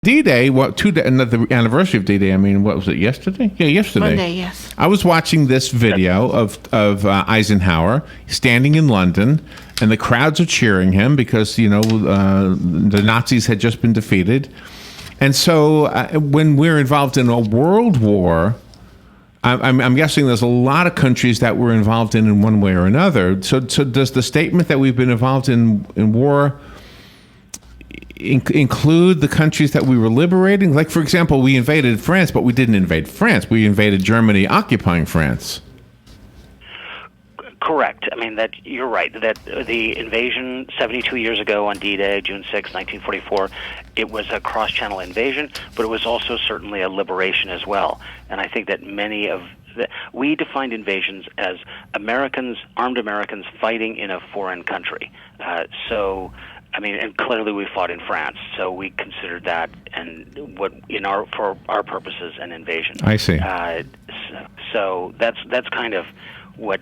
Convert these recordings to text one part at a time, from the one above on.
D-Day, another anniversary of D-Day. I mean, what was it, yesterday? Yeah, yesterday. Monday, yes. I was watching this video of Eisenhower standing in London, and the crowds are cheering him because, the Nazis had just been defeated. And so when we're involved in a world war, I'm guessing there's a lot of countries that we're involved in one way or another. So does the statement that we've been involved in war include the countries that we were liberating? Like, for example, we invaded France, but we didn't invade France. We invaded Germany occupying France. Correct. I mean, that you're right, that the invasion 72 years ago on D-Day, June 6, 1944, it was a cross-channel invasion, but it was also certainly a liberation as well. And I think that we defined invasions as armed Americans fighting in a foreign country. And clearly we fought in France, so we considered that, and for our purposes, an invasion. I see. So that's kind of but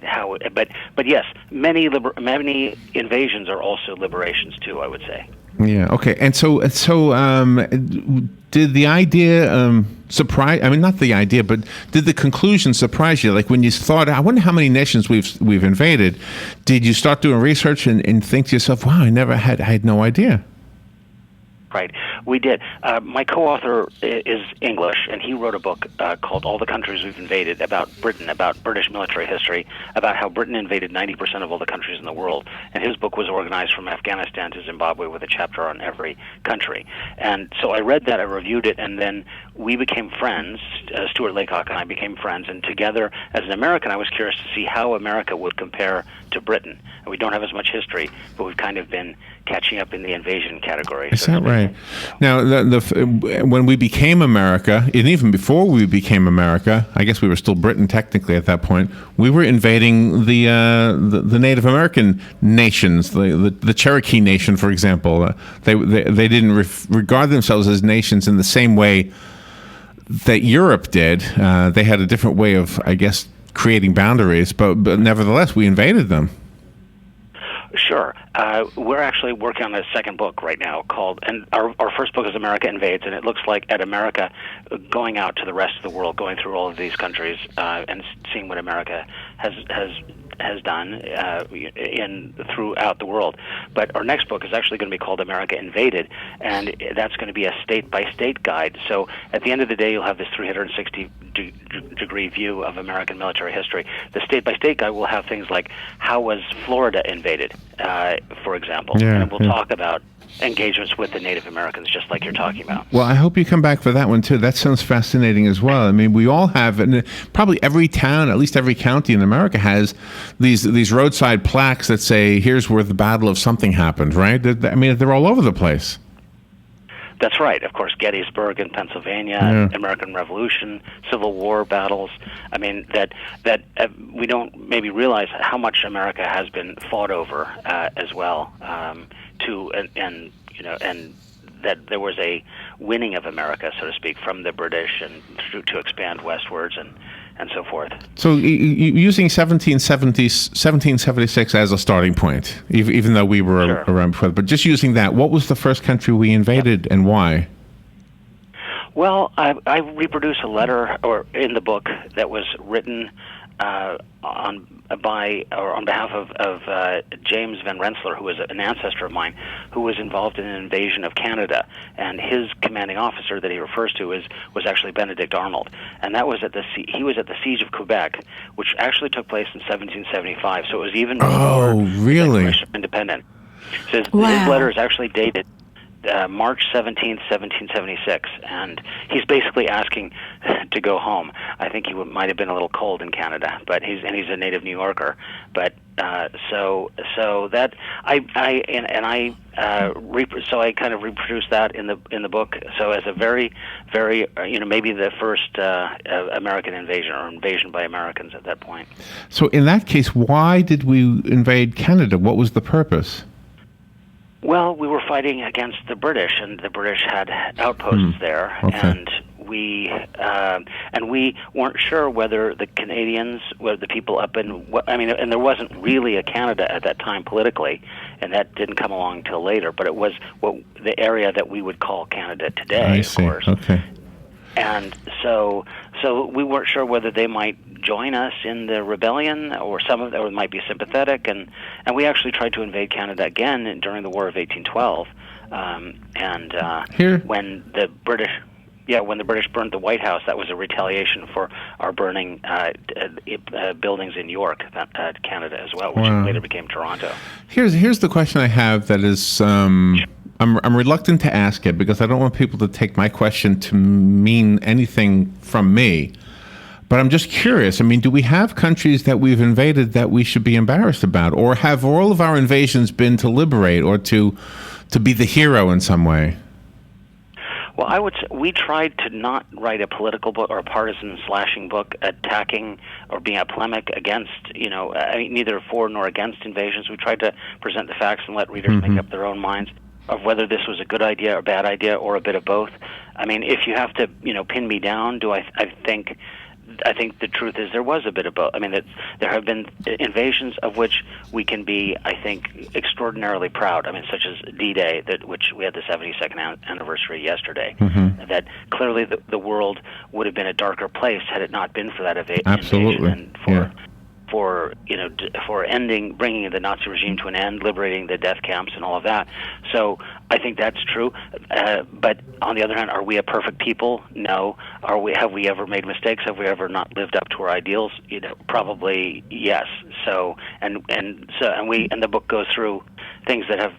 yes, many invasions are also liberations too, I would say. Yeah. Okay. And so, did the idea surprise? I mean, not the idea, but did the conclusion surprise you? Like when you thought, I wonder how many nations we've invaded. Did you start doing research and think to yourself, "Wow, I had no idea." Right, we did. My co-author is English, and he wrote a book called All the Countries We've Invaded, about Britain, about British military history, about how Britain invaded 90% of all the countries in the world. And his book was organized from Afghanistan to Zimbabwe with a chapter on every country. And so I read that, I reviewed it, and then we became friends. Stuart Laycock and I became friends, and together, as an American, I was curious to see how America would compare to Britain. And we don't have as much history, but we've kind of been catching up in the invasion category. Is that right? Now, when we became America, and even before we became America, I guess we were still Britain technically at that point, we were invading the Native American nations, the Cherokee Nation, for example. They didn't regard themselves as nations in the same way that Europe did. They had a different way of, I guess, creating boundaries, but nevertheless, we invaded them. Sure. We're actually working on a second book right now and our first book is America Invades, and it looks like at America going out to the rest of the world, going through all of these countries and seeing what America has done throughout the world. But our next book is actually going to be called America Invaded, and that's going to be a state-by-state guide. So at the end of the day, you'll have this 360-degree view of American military history. The state-by-state guide will have things like, how was Florida invaded, for example? Yeah, and we'll talk about engagements with the Native Americans, just like you're talking about. Well, I hope you come back for that one too. That sounds fascinating as well. I mean, we all have, and probably every town, at least every county in America, has these roadside plaques that say, "Here's where the Battle of something happened." Right? I mean, they're all over the place. That's right. Of course, Gettysburg in Pennsylvania, American Revolution, Civil War battles. I mean, that we don't maybe realize how much America has been fought over as well. And that there was a winning of America, so to speak, from the British and to expand westwards and so forth. So using 1776 as a starting point, even though we were around before, but just using that, what was the first country we invaded and why? Well, I reproduce a letter in the book that was written on behalf of James Van Rensselaer, who was an ancestor of mine, who was involved in an invasion of Canada, and his commanding officer that he refers to was actually Benedict Arnold, and that was he was at the Siege of Quebec, which actually took place in 1775. So it was even before the Declaration of Independence. So his letter is actually dated March 17th, 1776, and he's basically asking to go home. I think he might have been a little cold in Canada, but he's a native New Yorker. But so that I kind of reproduced that in the book. So as a very maybe the first American invasion or invasion by Americans at that point. So in that case, why did we invade Canada? What was the purpose? Well, we were fighting against the British, and the British had outposts there, and we weren't sure whether the Canadians, whether the people up and there wasn't really a Canada at that time politically. and that didn't come along till later. But it was the area that we would call Canada today, I of see. course. Okay. And so we weren't sure whether they might join us in the rebellion, or some of them might be sympathetic. And we actually tried to invade Canada again during the War of 1812. Here, when the British. Yeah, when the British burned the White House, that was a retaliation for our burning buildings in York, Canada, as well, which later became Toronto. Here's the question I have that is, I'm reluctant to ask it because I don't want people to take my question to mean anything from me. But I'm just curious. I mean, do we have countries that we've invaded that we should be embarrassed about, or have all of our invasions been to liberate or to be the hero in some way? Well, I would say we tried to not write a political book or a partisan slashing book attacking or being a polemic against, neither for nor against invasions. We tried to present the facts and let readers make up their own minds of whether this was a good idea or bad idea or a bit of both. I mean, if you have to, pin me down, I think the truth is there was a bit of both. I mean, that there have been invasions of which we can be, I think, extraordinarily proud. I mean, such as D-Day, which we had the 72nd anniversary yesterday. That clearly the world would have been a darker place had it not been for that invasion and for bringing the Nazi regime to an end, liberating the death camps and all of that. So I think that's true. But on the other hand, are we a perfect people? No. Have we ever made mistakes? Have we ever not lived up to our ideals? Probably yes. So and the book goes through things that have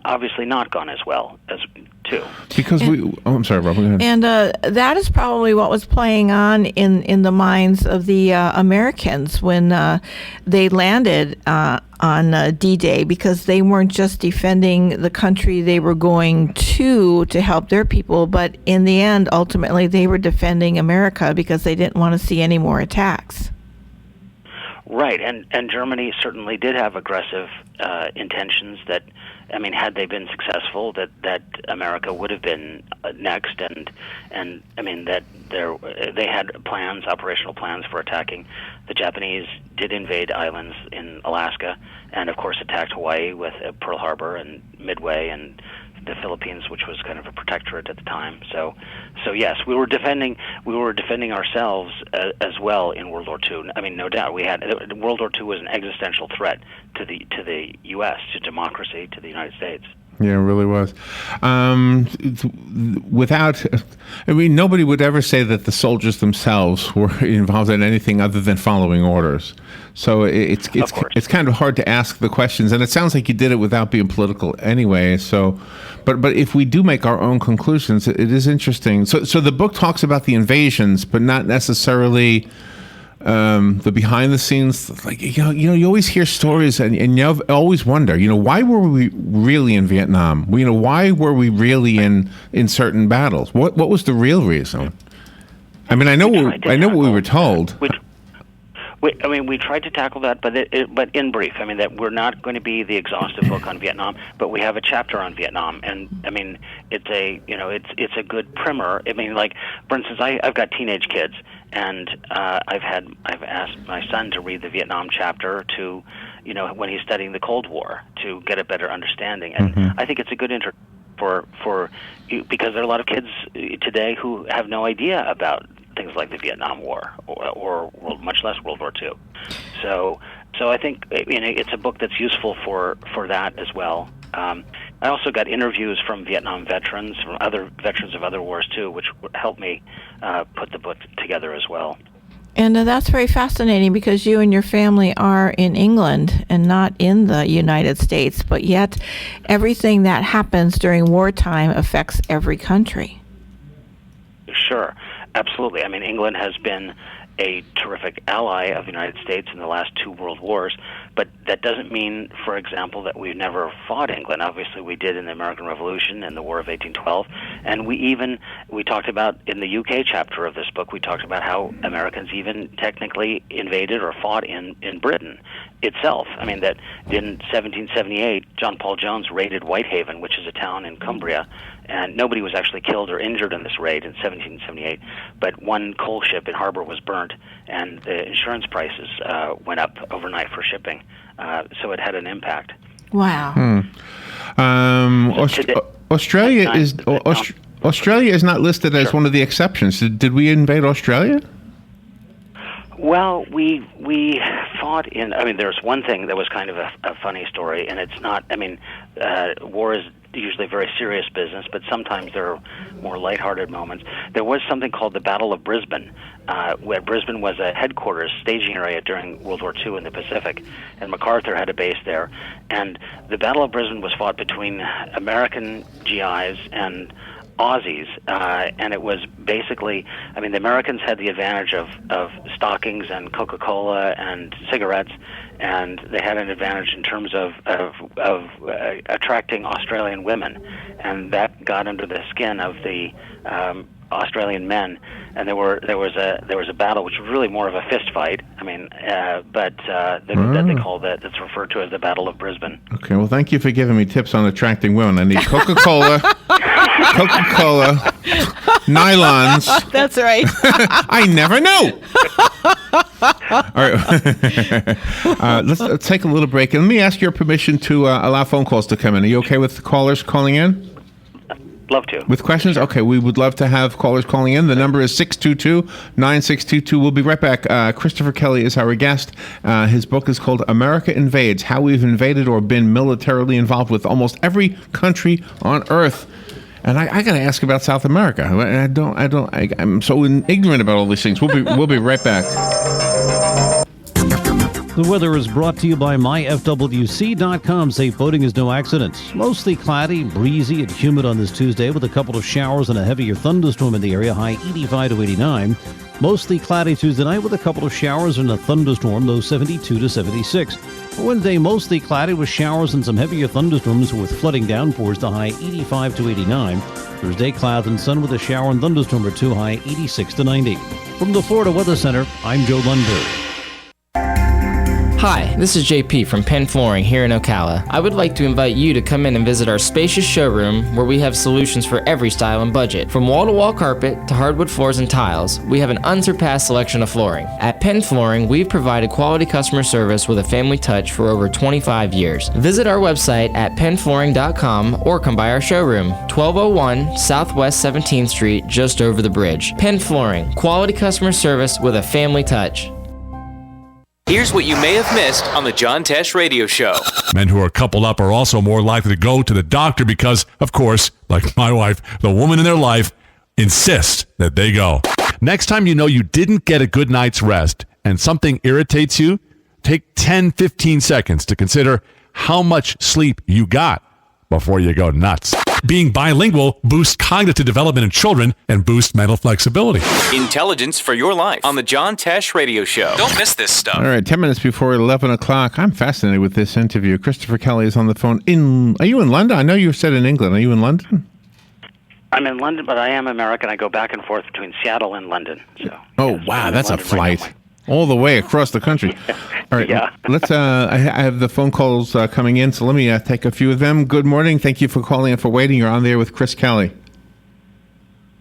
obviously not gone as well as too. Because I'm sorry, Rob. Go ahead. And that is probably what was playing on in the minds of the Americans when they landed on D-Day, because they weren't just defending the country they were going to help their people, but in the end, ultimately, they were defending America because they didn't want to see any more attacks. Right, and Germany certainly did have aggressive intentions that, I mean, had they been successful, that America would have been next, and I mean that they had plans, operational plans for attacking. The Japanese did invade islands in Alaska, and of course attacked Hawaii with Pearl Harbor and Midway and the Philippines, which was kind of a protectorate at the time. So yes, we were defending ourselves as well in World War II. I mean, no doubt World War II was an existential threat to the U.S., to democracy, to the United States. Yeah, it really was. Nobody would ever say that the soldiers themselves were involved in anything other than following orders. So it's kind of hard to ask the questions, and it sounds like you did it without being political anyway. So, but if we do make our own conclusions, it is interesting. So the book talks about the invasions, but not necessarily the behind the scenes. Like you always hear stories, and you always wonder, why were we really in Vietnam? Why were we really in certain battles? What was the real reason? I mean, I know what we were told. We tried to tackle that, but in brief. I mean, that we're not going to be the exhaustive book on Vietnam, but we have a chapter on Vietnam, and I mean, it's a good primer. I mean, like, for instance, I've got teenage kids, and I've asked my son to read the Vietnam chapter to, when he's studying the Cold War, to get a better understanding, and I think it's a good intro because there are a lot of kids today who have no idea about things like the Vietnam War or much less World War II. So I think it's a book that's useful for that as well. I also got interviews from Vietnam veterans, from other veterans of other wars too, which helped me put the book together as well. And that's very fascinating because you and your family are in England and not in the United States, but yet everything that happens during wartime affects every country. Sure. Absolutely. I mean, England has been a terrific ally of the United States in the last two world wars, but that doesn't mean, for example, that we've never fought England. Obviously, we did in the American Revolution and the War of 1812, and we talked about, in the UK chapter of this book, we talked about how Americans even technically invaded or fought in Britain itself. I mean, that in 1778, John Paul Jones raided Whitehaven, which is a town in Cumbria, and nobody was actually killed or injured in this raid in 1778, but one coal ship in harbor was burnt, and the insurance prices went up overnight for shipping, so it had an impact. Wow. Australia is Australia is not listed as one of the exceptions. Did we invade Australia? Well, we fought in. I mean, there's one thing that was kind of a funny story, and it's not. I mean, war is usually very serious business, but sometimes there are more lighthearted moments. There was something called the Battle of Brisbane, where Brisbane was a headquarters staging area during World War II in the Pacific, and MacArthur had a base there. And the Battle of Brisbane was fought between American GIs and Aussies, and it was basically, I mean, the Americans had the advantage of stockings and Coca-Cola and cigarettes, and they had an advantage in terms of attracting Australian women, and that got under the skin of the Australian men, and there was a battle which was really more of a fist fight. I mean, but that they call that's referred to as the Battle of Brisbane. Okay, well, thank you for giving me tips on attracting women. I need Coca-Cola, nylons. That's right. I never knew. All right, let's take a little break, and let me ask your permission to allow phone calls to come in. Are you okay with the callers calling in? Love to. With questions? Okay, we would love to have callers calling in. The number is 622-9622. We'll be right back. Christoher Kelly is our guest. His book is called America Invades, How We've Invaded or Been Militarily Involved with Almost Every Country on Earth. And I got to ask about South America. I'm so ignorant about all these things. We'll be right back. The weather is brought to you by myfwc.com. Safe boating is no accident. Mostly cloudy, breezy, and humid on this Tuesday with a couple of showers and a heavier thunderstorm in the area, high 85 to 89. Mostly cloudy Tuesday night with a couple of showers and a thunderstorm, low 72 to 76. Wednesday, mostly cloudy with showers and some heavier thunderstorms with flooding downpours, to high 85 to 89. Thursday, clouds and sun with a shower and thunderstorm or two, high 86 to 90. From the Florida Weather Center, I'm Joe Lundberg. Hi, this is JP from Penn Flooring here in Ocala. I would like to invite you to come in and visit our spacious showroom where we have solutions for every style and budget. From wall-to-wall carpet to hardwood floors and tiles, we have an unsurpassed selection of flooring. At Penn Flooring, we've provided quality customer service with a family touch for over 25 years. Visit our website at pennflooring.com or come by our showroom, 1201 Southwest 17th Street, just over the bridge. Penn Flooring, quality customer service with a family touch. Here's what you may have missed on the John Tesh Radio Show. Men who are coupled up are also more likely to go to the doctor because, of course, like my wife, the woman in their life insists that they go. Next time you know you didn't get a good night's rest and something irritates you, take 10-15 seconds to consider how much sleep you got before you go nuts. Being bilingual boosts cognitive development in children and boosts mental flexibility. Intelligence for your life on the John Tesh Radio Show. Don't miss this stuff. All right, 10 minutes before 11 o'clock. I'm fascinated with this interview. Christoher Kelly is on the phone. Are you in London? I know you said in England. Are you in London? I'm in London, but I am American. I go back and forth between Seattle and London. So, oh, wow, that's a flight. Right, all the way across the country. All right, yeah. Let's. I have the phone calls coming in, so let me take a few of them. Good morning. Thank you for calling and for waiting. You're on there with Chris Kelly.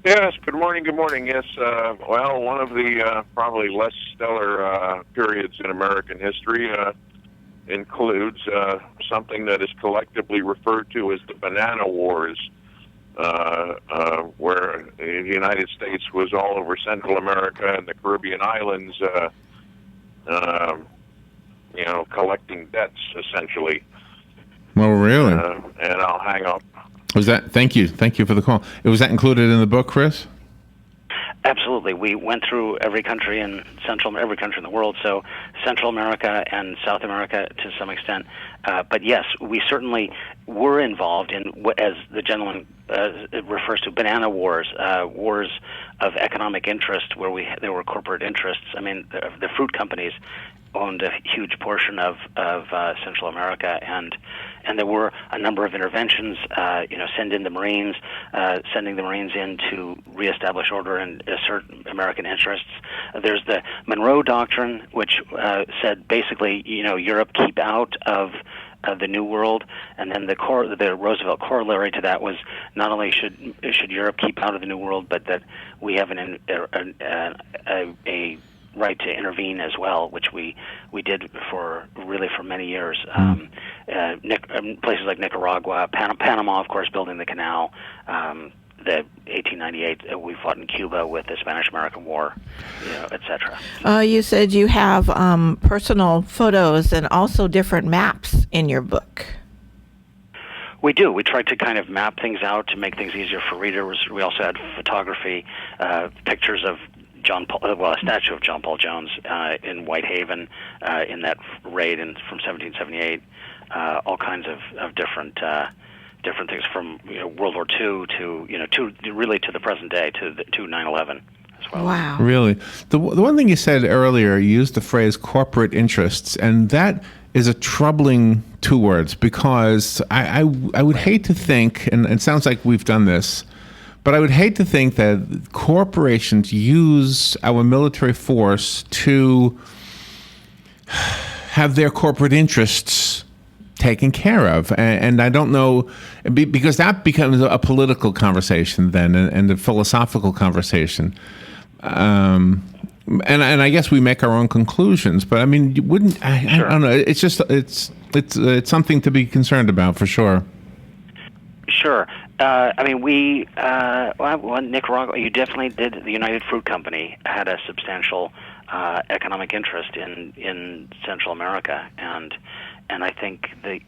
Yes, good morning. Yes, well, one of the probably less stellar periods in American history includes something that is collectively referred to as the Banana Wars, where the United States was all over Central America and the Caribbean islands, collecting debts, essentially. Oh, really? And I'll hang up. Was that? Thank you for the call. Was that included in the book, Chris? Absolutely. We went through every country in every country in the world, so Central America and South America to some extent. But yes, we certainly were involved in what, as the gentleman refers to, banana wars, wars of economic interest, where there were corporate interests. I mean, the fruit companies owned a huge portion of Central America, and there were a number of interventions. Sending the Marines in to reestablish order and assert American interests. There's the Monroe Doctrine, which said basically, Europe keep out of the New World, and then the Roosevelt corollary to that was not only should Europe keep out of the New World, but that we have a right to intervene as well, which we did for many years. places like Nicaragua, Panama, of course, building the canal. The 1898 we fought in Cuba with the Spanish-American War, etc. You said you have personal photos and also different maps in your book. We do. We tried to kind of map things out to make things easier for readers. We also had photography, pictures of a statue of John Paul Jones in Whitehaven in that raid from 1778. All kinds of different things from World War II to really to the present day to 9/11 as well. Wow. Really, the one thing you said earlier, you used the phrase corporate interests, and that is a troubling two words, because I would hate to think, and it sounds like we've done this, but I would hate to think that corporations use our military force to have their corporate interests taken care of. And I don't know, because that becomes a political conversation then, and a philosophical conversation. And I guess we make our own conclusions, but I mean, you wouldn't. I don't know. It's just it's something to be concerned about for sure. Sure. I mean, Nicaragua, you definitely did. The United Fruit Company had a substantial economic interest in Central America, and I think the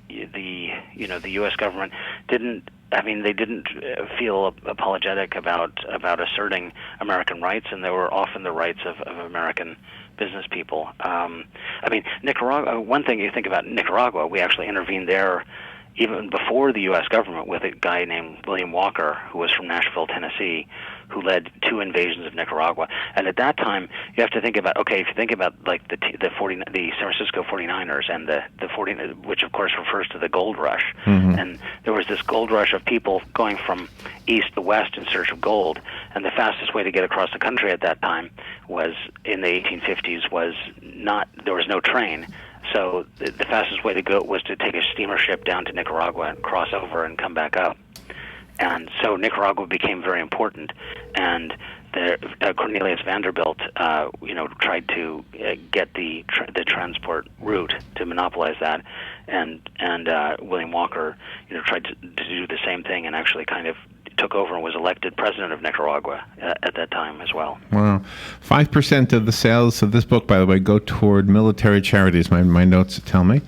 U.S. government didn't. I mean, they didn't feel apologetic about asserting American rights, and they were often the rights of American business people. I mean, Nicaragua. One thing you think about Nicaragua, we actually intervened there even before the U.S. government with a guy named William Walker, who was from Nashville, Tennessee, who led 2 invasions of Nicaragua. And at that time, you have to think about, if you think about like the San Francisco 49ers and the 40, which of course refers to the gold rush. Mm-hmm. And there was this gold rush of people going from east to west in search of gold. And the fastest way to get across the country at that time was, in the 1850s, there was no train. So the fastest way to go was to take a steamer ship down to Nicaragua and cross over and come back up. And so Nicaragua became very important. And Cornelius Vanderbilt, tried to get the transport route to monopolize that, and William Walker, tried to do the same thing and actually kind of took over and was elected president of Nicaragua at that time as well. Wow. 5% of the sales of this book, by the way, go toward military charities, my notes tell me.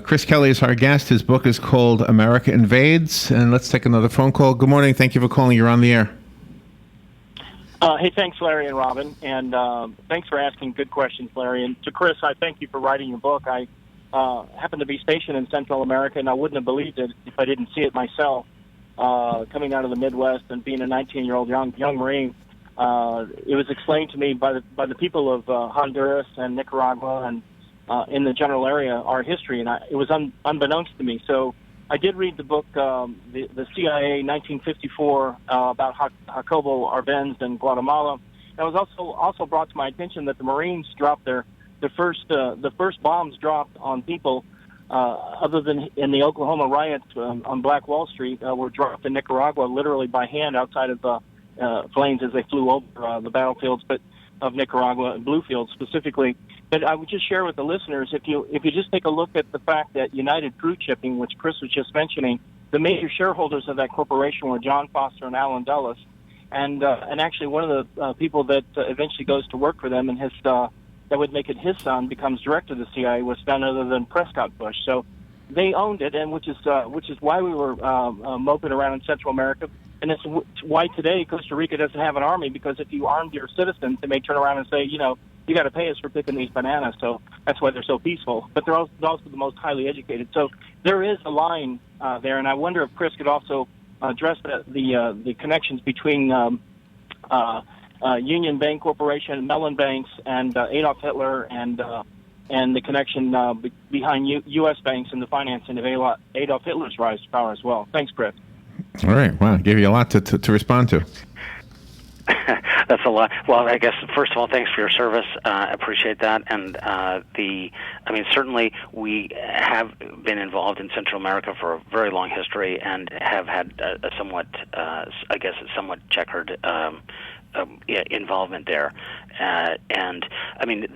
Chris Kelly is our guest. His book is called America Invades. And let's take another phone call. Good morning. Thank you for calling. You're on the air. Hey, thanks, Larry and Robin. And thanks for asking good questions, Larry. And to Chris, I thank you for writing your book. I happen to be stationed in Central America, and I wouldn't have believed it if I didn't see it myself. Coming out of the Midwest and being a 19-year-old young Marine, it was explained to me by the people of Honduras and Nicaragua and in the general area, our history, and it was unbeknownst to me. So I did read the book, the CIA 1954 about Jacobo Arbenz in Guatemala. And it was also brought to my attention that the Marines dropped the first bombs dropped on people. Other than in the Oklahoma riot on Black Wall Street, were dropped in Nicaragua literally by hand outside of the planes as they flew over the battlefields, but of Nicaragua and Bluefield specifically. But I would just share with the listeners, if you just take a look at the fact that United Fruit Shipping, which Chris was just mentioning, the major shareholders of that corporation were John Foster and Alan Dulles, and actually one of the people that eventually goes to work for them and that would make it his son becomes director of the CIA was none other than Prescott Bush. So they owned it, and which is why we were moping around in Central America, and it's why today Costa Rica doesn't have an army, because if you armed your citizens, they may turn around and say, you got to pay us for picking these bananas. So that's why they're so peaceful. But they're also the most highly educated. So there is a line there, and I wonder if Chris could also address the connections between Union Bank Corporation, Mellon Banks, and Adolf Hitler, and the connection behind U.S. banks and the financing of Adolf Hitler's rise to power as well. Thanks, Chris. All right. Wow. Gave you a lot to respond to. That's a lot. Well, I guess, first of all, thanks for your service. Appreciate that. And certainly we have been involved in Central America for a very long history and have had a somewhat checkered involvement there. And I mean,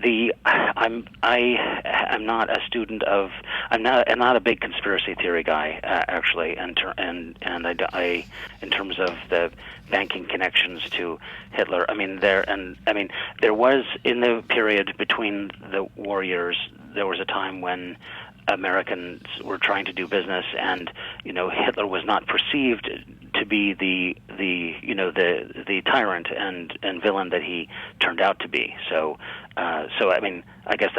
I'm not a student of, I'm not a big conspiracy theory guy, actually, and I in terms of the banking connections to Hitler. I mean, there was, in the period between the war years, there was a time when Americans were trying to do business, and Hitler was not perceived to be the tyrant and villain that he turned out to be. So I mean, I guess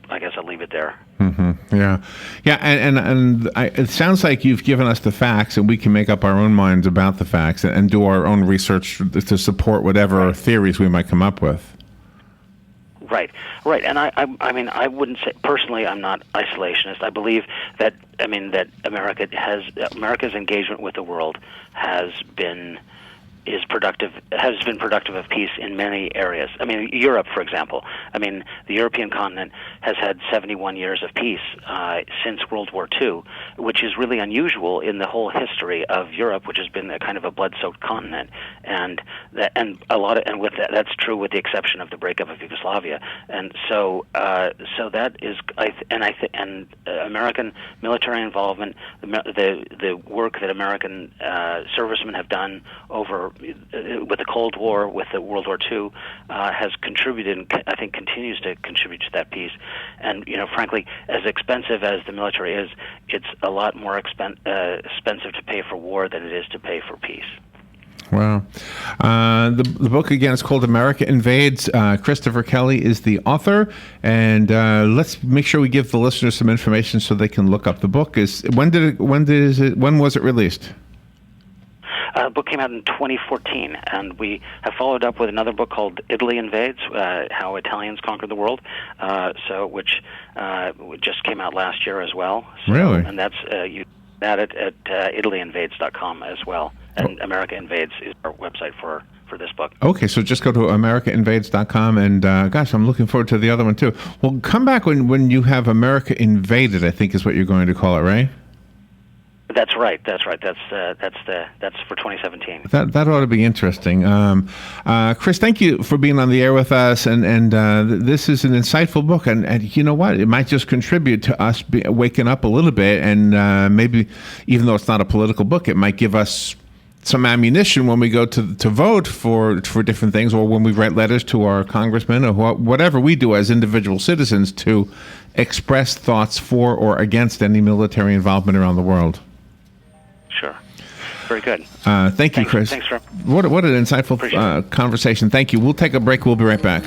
I'll leave it there. Mm-hmm. Yeah, and it sounds like you've given us the facts, and we can make up our own minds about the facts and do our own research to support whatever theories we might come up with. Right. And I mean, I wouldn't say, personally, I'm not isolationist. I believe that America's engagement with the world has been productive of peace in many areas. I mean, Europe, for example. I mean, the European continent has had 71 years of peace since World War II, which is really unusual in the whole history of Europe, which has been a kind of a blood-soaked continent. And that's true with the exception of the breakup of Yugoslavia. And so that is, American military involvement, the work that American servicemen have done over with the Cold War, with the World War II, has contributed, and I think continues to contribute to that peace. And frankly, as expensive as the military is, it's a lot more expensive to pay for war than it is to pay for peace. Wow. The book, again, is called America Invades. Christoher Kelly is the author. And let's make sure we give the listeners some information so they can look up the book. When was it released? The book came out in 2014, and we have followed up with another book called Italy Invades, How Italians Conquered the World, which just came out last year as well. So, really? And that's you at it at ItalyInvades.com as well. And America Invades is our website for this book. Okay, so just go to AmericaInvades.com, and gosh, I'm looking forward to the other one too. Well, come back when you have America Invaded, I think is what you're going to call it, right? That's right. That's for 2017. That ought to be interesting. Chris, thank you for being on the air with us, and this is an insightful book, and you know what? It might just contribute to us waking up a little bit, and maybe, even though it's not a political book, it might give us some ammunition when we go to vote for different things, or when we write letters to our congressmen, or whatever we do as individual citizens to express thoughts for or against any military involvement around the world. Sure. Very good. Thank you, Chris. Thanks for what an insightful conversation. Thank you. We'll take a break. We'll be right back.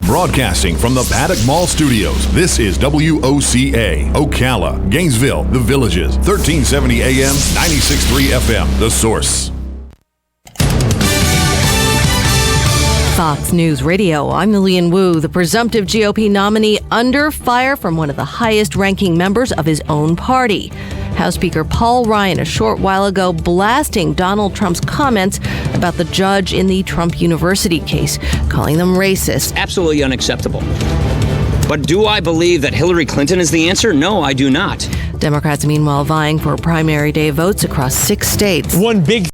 Broadcasting from the Paddock Mall Studios, this is WOCA, Ocala, Gainesville, The Villages, 1370 AM, 96.3 FM, The Source. Fox News Radio, I'm Lillian Wu. The presumptive GOP nominee under fire from one of the highest-ranking members of his own party. House Speaker Paul Ryan a short while ago blasting Donald Trump's comments about the judge in the Trump University case, calling them racist. Absolutely unacceptable. But do I believe that Hillary Clinton is the answer? No, I do not. Democrats, meanwhile, vying for primary day votes across 6 states. One big